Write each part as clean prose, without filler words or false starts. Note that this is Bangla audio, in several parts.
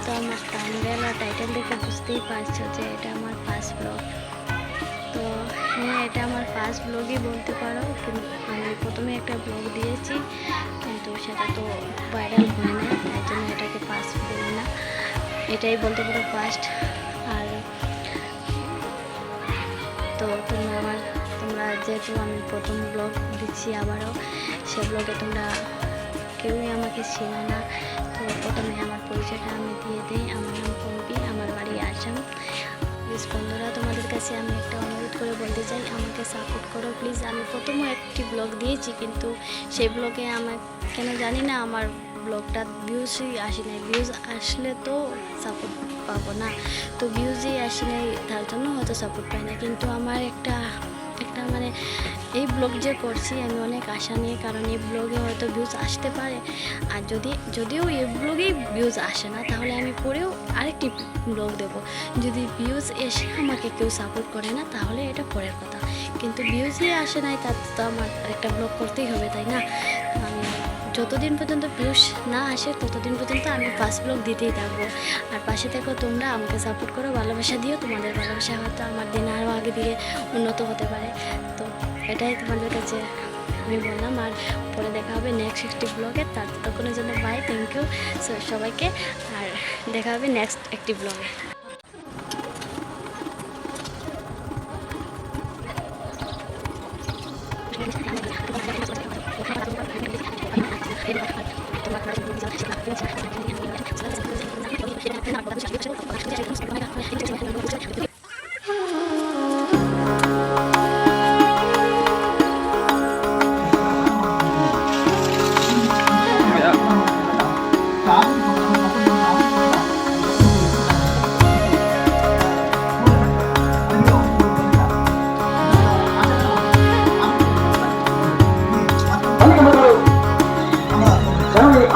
তো আমার থাম্বনেল আর টাইটেল দেখে বুঝতেই পারছো যে এটা আমার ফার্স্ট ব্লগ। তো হ্যাঁ, এটা আমার ফার্স্ট ব্লগই বলতে পারো। কিন্তু আমি প্রথমে একটা ব্লগ দিয়েছি, কিন্তু সেটা তো ভাইরাল হয় না, তাই জন্য এটাকে ফার্স্ট বলি না, এটাই বলতে পারো ফার্স্ট। আর তো তোমরা যেহেতু আমি প্রথম ব্লগ দিচ্ছি আবারও, সে ব্লগে তোমরা কেউই আমাকে চেনো না, তো প্রথমে আমার পরিচয়টা আমি দিয়ে দিই। আমার নাম পম্পি, আমার বাড়ি আসাম। প্লিজ বন্ধুরা, তোমাদের কাছে আমি একটা অনুরোধ করে বলতে চাই, আমাকে সাপোর্ট করো প্লিজ। আমি প্রথমে একটি ব্লগ দিয়েছি, কিন্তু সেই ব্লগে আমার কেন জানি না আমার ব্লগটা ভিউজই আসে নাই। ভিউজ আসলে তো সাপোর্ট পাবো না, তো ভিউজই আসে নাই, তার জন্য হয়তো সাপোর্ট পাই না। কিন্তু আমার একটা মানে এই ব্লগ যে করছি আমি অনেক আশা নিয়ে, কারণ এই ব্লগে হয়তো ভিউজ আসতে পারে। আর যদিও এই ব্লগেই ভিউজ আসে না, তাহলে আমি পরেও আরেকটি ব্লগ দেব। যদি ভিউজ এসে আমাকে কেউ সাপোর্ট করে না, তাহলে এটা পরের কথা। কিন্তু ভিউজই আসে নাই, তার তো আমার আরেকটা ব্লগ করতেই হবে, তাই না? আমি যতদিন পর্যন্ত ভিউজ না আসে ততদিন পর্যন্ত আমি ফার্স্ট ব্লগ দিতেই থাকবো। আর পাশে থেকো তোমরা, আমাকে সাপোর্ট করো, ভালোবাসা দিও। তোমাদের ভালোবাসা হয়তো আমার দিন আরও আগে দিয়ে উন্নত হতে পারে। তো এটাই তোমাদের কাছে আমি বললাম। আর পরে দেখা হবে নেক্সট একটি ব্লগে। তার ততক্ষণের জন্য বাই, থ্যাংক ইউ সবাইকে। আর দেখা হবে নেক্সট একটি ব্লগে।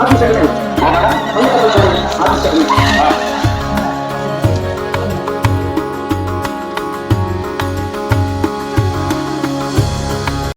Api